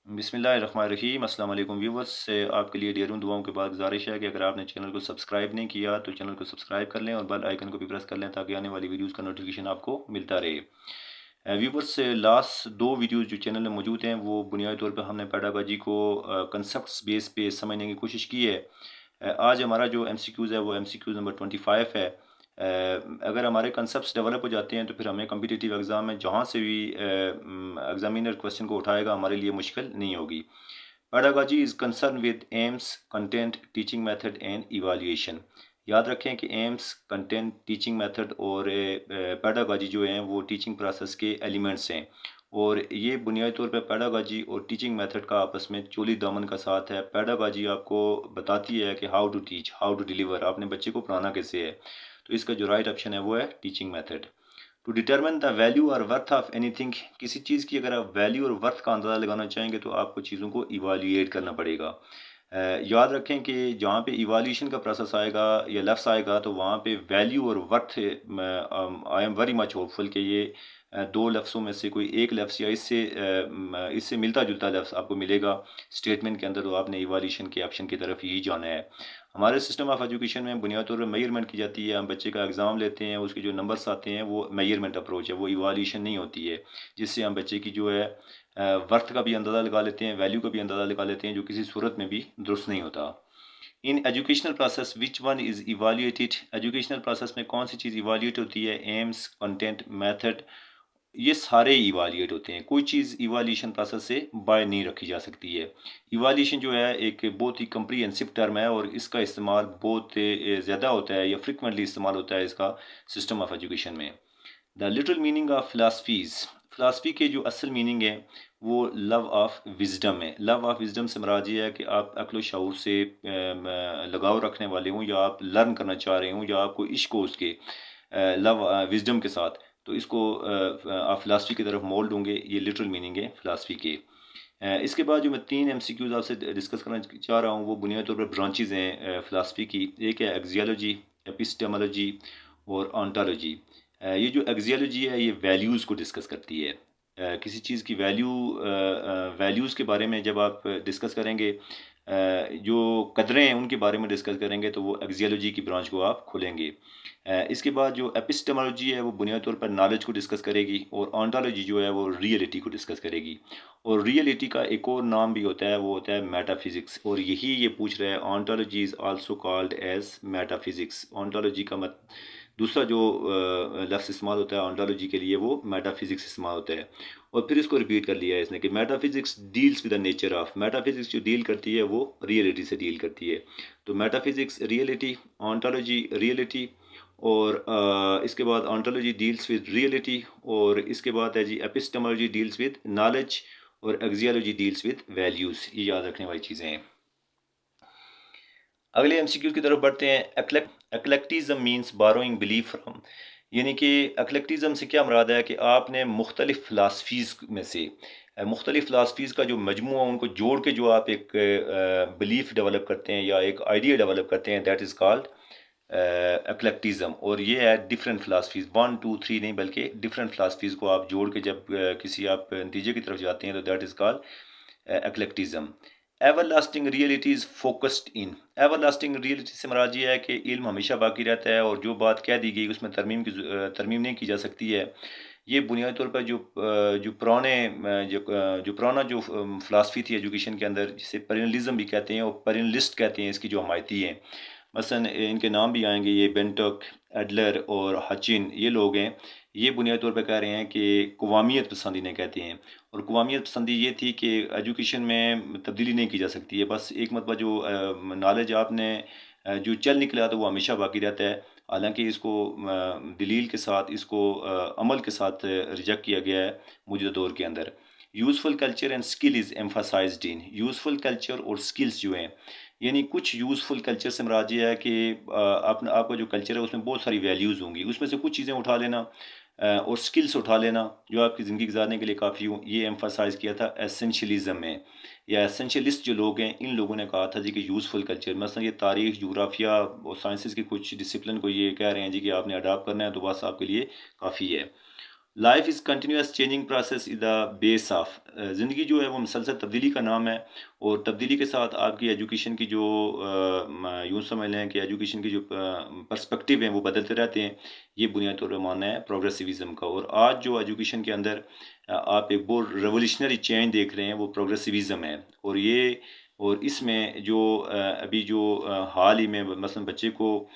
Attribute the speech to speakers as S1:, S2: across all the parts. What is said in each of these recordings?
S1: बिस्मिल्लाहिर्रहमानिर्रहीम अस्सलाम वालेकुम व्यूवर्स से आपके लिए ढेरों दुआओं के बाद गुजारिश है कि अगर आपने चैनल को सब्सक्राइब नहीं किया तो चैनल को सब्सक्राइब कर लें और बेल आइकन को भी प्रेस कर लें ताकि आने वाली वीडियोस का नोटिफिकेशन आपको मिलता रहे। व्यूवर्स से लास्ट दो वीडियोस जो चैनल में मौजूद हैं वो बुनियादी तौर पर हमने पेडागोजी को कंसेप्ट बेस पे समझने की कोशिश की है। आज हमारा जो MCQs है वो MCQ नंबर 25 है। अगर हमारे कंसेप्ट डेवलप हो जाते हैं तो फिर हमें कम्पिटिटिव एग्ज़ाम में जहाँ से भी एग्जामिनर क्वेश्चन को उठाएगा हमारे लिए मुश्किल नहीं होगी। Pedagogy is concern with aims, content, teaching method and evaluation. याद रखें कि एम्स, कंटेंट, टीचिंग मेथड और पेडागोजी जो हैं वो टीचिंग प्रोसेस के एलिमेंट्स हैं और ये बुनियादी तौर पर पेडागोजी और टीचिंग मेथड का आपस में चोली दामन का साथ है। पेडागोजी आपको बताती है कि how to teach, how to deliver, आपने बच्चे को पढ़ाना कैसे है। तो इसका जो राइट ऑप्शन है वो है teaching method. To determine the value और वर्थ ऑफ एनीथिंग, किसी चीज़ की अगर आप वैल्यू और वर्थ का अंदाज़ा लगाना चाहेंगे तो आपको चीज़ों को इवाल्यूएट करना पड़ेगा। याद रखें कि जहाँ पे इवाल्यूएशन का प्रोसेस आएगा या लफ्ज़ आएगा तो वहाँ पे वैल्यू और worth, I am very much hopeful कि ये दो लफ्ज़ों में से कोई एक लफ्ज़ या इससे मिलता जुलता लफ्ज़ आपको मिलेगा स्टेटमेंट के अंदर, तो आपने इवाल्यूएशन के ऑप्शन की तरफ ही जाना है। हमारे सिस्टम ऑफ एजुकेशन में बुनियादी तौर पर मेजरमेंट की जाती है। हम बच्चे का एग्ज़ाम लेते हैं, उसके जो नंबर्स आते हैं वो मेजरमेंट अप्रोच है, वो इवाल्यूएशन नहीं होती है, जिससे हम बच्चे की जो है वर्थ का भी अंदाज़ा लगा लेते हैं, वैल्यू का भी अंदाज़ा लगा लेते हैं, जो किसी सूरत में भी दुरुस्त नहीं होता। In educational process which one is evaluated, educational process में कौन सी चीज़ इवाल्यूएट होती है? एम्स, कंटेंट, मेथड, ये सारे इवाल्यूएट होते हैं। कोई चीज़ इवाल्यूएशन प्रोसेस से बाहर नहीं रखी जा सकती है। इवाल्यूएशन जो है एक बहुत ही कम्प्रीहेंसिव टर्म है और इसका इस्तेमाल बहुत ज़्यादा होता है या फ्रिक्वेंटली इस्तेमाल होता है इसका सिस्टम ऑफ एजुकेशन में। The little meaning of philosophies, philosophy के जो असल मीनिंग है वो लव ऑफ विजडम है। लव ऑफ विजडम से मुराद ये है कि आप अक्ल शऊर से लगाव रखने वाले हों या आप लर्न करना चाह रहे हों या आपको इश्क हो उसके लव विजडम के साथ, तो इसको आप फिलासफी की तरफ मोल्ड होंगे। ये लिटरल मीनिंग है फिलासफी के। इसके बाद जो मैं तीन MCQs आपसे डिस्कस करना चाह रहा हूँ वो बुनियादी तौर पर ब्रांचेज़ हैं फिलासफी की। एक है एक्सियोलॉजी, एपिस्टेमोलॉजी और ऑन्टोलॉजी। ये जो एक्सियोलॉजी है ये वैल्यूज़ को डिस्कस करती है। किसी चीज़ की वैल्यूज़ के बारे में जब आप डिस्कस करेंगे, जो कदरें हैं उनके बारे में डिस्कस करेंगे तो वो एक्सियोलॉजी की ब्रांच को आप खोलेंगे। इसके बाद जो एपिस्टेमोलॉजी है वो बुनियादी तौर पर नॉलेज को डिस्कस करेगी और ऑन्टोलॉजी जो है वो रियलिटी को डिस्कस करेगी। और रियलिटी का एक और नाम भी होता है, वो होता है मेटाफिज़िक्स, और यही ये पूछ रहा है ontology is also called as metaphysics. Ontology का दूसरा जो लफ्ज़ इस्तेमाल होता है ऑन्टोलॉजी के लिए वो मेटाफिज़िक्स इस्तेमाल होता है। और फिर इसको रिपीट कर लिया है इसने कि metaphysics deals with the nature of, metaphysics जो डील करती है वो रियलिटी से डील करती है। तो मेटाफिज़िक्स रियलिटी, ऑन्टोलॉजी रियलिटी, और इसके बाद ऑन्टोलॉजी डील्स विद रियलिटी, और इसके बाद है जी एपिस्टेमोलॉजी डील्स विद नॉलेज, और एक्सियोलॉजी डील्स विद वैल्यूज़। ये याद रखने वाली चीज़ें हैं। अगले MCQ की तरफ बढ़ते हैं। एक्लेक्टिज्म मीन्स बारोइंग बिलीफ फ्राम, यानी कि एक्लेक्टिज्म से क्या मुराद है कि आपने मुख्तलिफ फ़िलासफ़ीज़ में से मुख्तलिफ फ़िलासफ़ीज़ का जो मजमूआ उनको जोड़ के जो आप एक बिलीफ डेवलप करते हैं या एक आइडिया डेवलप करते हैं, दैट इज़ कॉल्ड एक्लेक्टिज्म। और ये है डिफरेंट फ़िलासफ़ीज़, 1 2 3 नहीं बल्कि डिफरेंट फ़िलासफ़ीज़ को आप जोड़ के जब किसी आप नतीजे की तरफ जाते हैं तो that is called eclecticism. Everlasting realities focused in, everlasting reality से मुराद ये है कि इल्म हमेशा बाकी रहता है और जो बात कह दी गई उसमें तरमीम नहीं की जा सकती है। ये बुनियादी तौर पर जो पुराना जो फ़िलासफ़ी थी एजुकेशन के अंदर, जिसे पेरिनलिज्म भी कहते हैं और पेरिनलिस्ट कहते हैं इसकी जो हमायती हैं, मसलन इनके नाम भी आएंगे, ये बेंटोक, एडलर और हचिन, ये लोग हैं। ये बुनियादी तौर पर कह रहे हैं कि कवामियत पसंद इन्हें कहते हैं। और कवामियत पसंदी ये थी कि एजुकेशन में तब्दीली नहीं की जा सकती है, बस एक मतलब जो नॉलेज आपने जो चल निकला तो वो हमेशा बाकी रहता है। हालांकि इसको दलील के साथ, इसको अमल के साथ रिजेक्ट किया गया है मौजूदा दौर के अंदर। Useful culture and skill is emphasized in, useful culture और स्किल्स जो हैं, यानी कुछ यूज़फुल कल्चर से मुराद ये है कि आपका जो कल्चर है उसमें बहुत सारी वैल्यूज़ होंगी, उसमें से कुछ चीज़ें उठा लेना और स्किल्स उठा लेना जो आपकी ज़िंदगी गुजारने के लिए काफ़ी हो। ये एम्फासाइज़ किया था एसेंशलिज्म में, या एसेंशलिस्ट जो लोग हैं इन लोगों ने कहा था जी कि यूज़फुल कल्चर, मतलब ये तारीख़, जोग्राफिया और साइंसेस के कुछ डिसिप्लिन को ये कह रहे हैं जी कि आपने अडॉप्ट करना है तो बस आपके लिए काफ़ी है। Life is continuous changing process is the base of. ज़िंदगी जो है वो मुसलसल तब्दीली का नाम है, और तब्दीली के साथ आपकी एजुकेशन की जो यूँ समझ लें कि एजुकेशन की जो पर्सपेक्टिव हैं वो बदलते रहते हैं। ये बुनियादी तौर पर मानना है प्रोग्रेसिविज़म का। और आज जो एजुकेशन के अंदर आप एक बहुत रेवोल्यूशनरी चेंज देख रहे हैं वो प्रोग्रेसिविज़म है। और इसमें जो अभी जो हाल ही में मसलन बच्चे को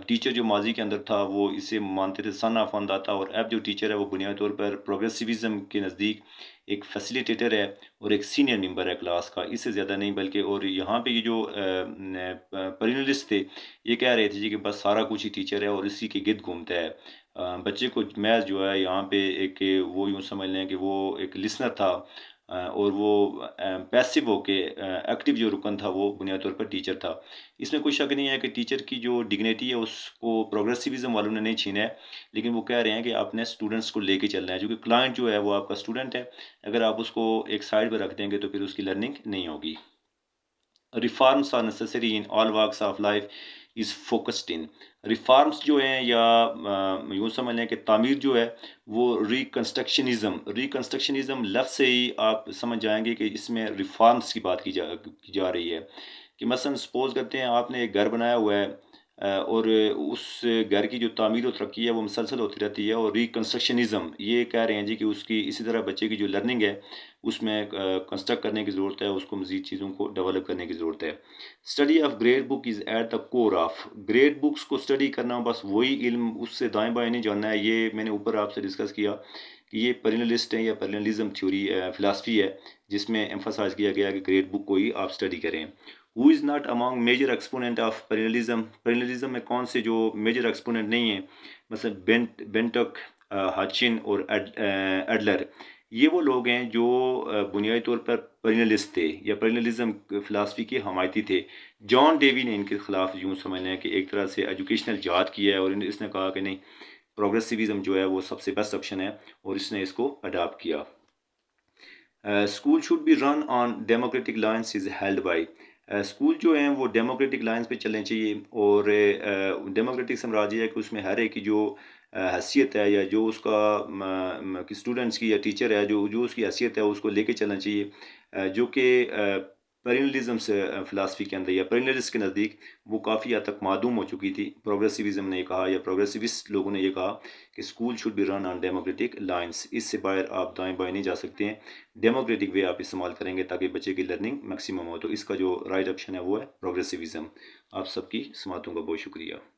S1: टीचर जो माजी के अंदर था वो इसे मानते थे सन ऑफ दाता, और अब जो टीचर है वो बुनियादी तौर पर प्रोग्रेसिविज़म के नज़दीक एक फैसिलिटेटर है और एक सीनियर मेंबर है क्लास का, इससे ज़्यादा नहीं। बल्कि और यहाँ पे ये जो पेरेंटलिस्ट थे ये कह रहे थे जी कि बस सारा कुछ ही टीचर है और इसी के गिर्द घूमता है। बच्चे को मैथ जो है यहाँ पे एक वो यूँ समझ लें कि वो एक लिसनर था, और वो पैसिव होके एक्टिव जो रुकन था वो बुनियादी तौर पर टीचर था। इसमें कोई शक नहीं है कि टीचर की जो डिग्निटी है उसको प्रोग्रेसिविज़म वालों ने नहीं छीना है, लेकिन वो कह रहे हैं कि आपने स्टूडेंट्स को लेके चलना है, जो कि क्लाइंट जो है वो आपका स्टूडेंट है। अगर आप उसको एक साइड पर रख देंगे तो फिर उसकी लर्निंग नहीं होगी। Reforms are necessary in all works of life is focused in. Reforms जो हैं या यूँ समझ लें कि तामीर जो है वो रिकन्स्ट्रक्शनिज़म लफ्ज़ से ही आप समझ जाएंगे कि इसमें रिफॉर्म्स की बात की जा रही है। कि मसलन सपोज़ करते हैं आपने एक घर बनाया हुआ है, और उस घर की जो तामीर और तरक्की है वो मुसलसल होती रहती है। और रिकन्स्ट्रक्शनिज़म ये कह रहे हैं जी कि उसकी इसी तरह बच्चे की जो लर्निंग है उसमें कंस्ट्रक्ट करने की ज़रूरत है, उसको मज़ीद चीज़ों को डेवलप करने की ज़रूरत है। Study of great book is at the core of. Great books को स्टडी करना बस वही इल्म, उससे दाएं बाएं नहीं जानना है। ये मैंने ऊपर आपसे डिस्कस किया कि ये पेरेनलिस्ट है या पेरेनलिज्म थ्योरी फिलासफी है, जिसमें एम्फसाइज किया गया कि ग्रेट बुक को ही आप स्टडी करें। Who is not among major exponent of perennialism. Perennialism में कौन से जो मेजर एक्सपोनेंट नहीं है, मतलब बेंटक, हाचिन और एडलर, ये वो लोग हैं जो बुनियादी तौर पर पेरेनलिस्ट थे या पेरेनलिज्म फिलासफी के हमायती थे। जॉन डेवी ने इनके खिलाफ यूँ समझ लें कि एक तरह से एजुकेशनल जात किया है, और इसने कहा कि नहीं, प्रोग्रेसिविज्म जो है वो सबसे बेस्ट ऑप्शन है, और इसने इसको अडाप्ट किया। School should be run on democratic lines is held by. School जो हैं वो डेमोक्रेटिक लाइन्स पे चलने चाहिए, और डेमोक्रेटिक साम्राज्य है कि उसमें हर एक की जो हैसियत है या जो उसका स्टूडेंट्स की या टीचर है जो जो उसकी हैसियत है उसको लेके चलना चाहिए, जो कि पेरेनलिज्म से फिलासफी के अंदर या पेरेनलिस्ट के नज़दीक वो काफ़ी हद तक मादूम हो चुकी थी। प्रोग्रेसिविज्म ने कहा या प्रोग्रेसिविस्ट लोगों ने ये कहा कि school should be run on democratic lines. इससे बाहर आप दाएं बाएं नहीं जा सकते हैं। डेमोक्रेटिक वे आप इस्तेमाल करेंगे ताकि बच्चे की लर्निंग मैक्सिमम हो। तो इसका जो राइट ऑप्शन है वो है प्रोग्रेसिविज्म। आप सबकी समातों का बहुत शुक्रिया।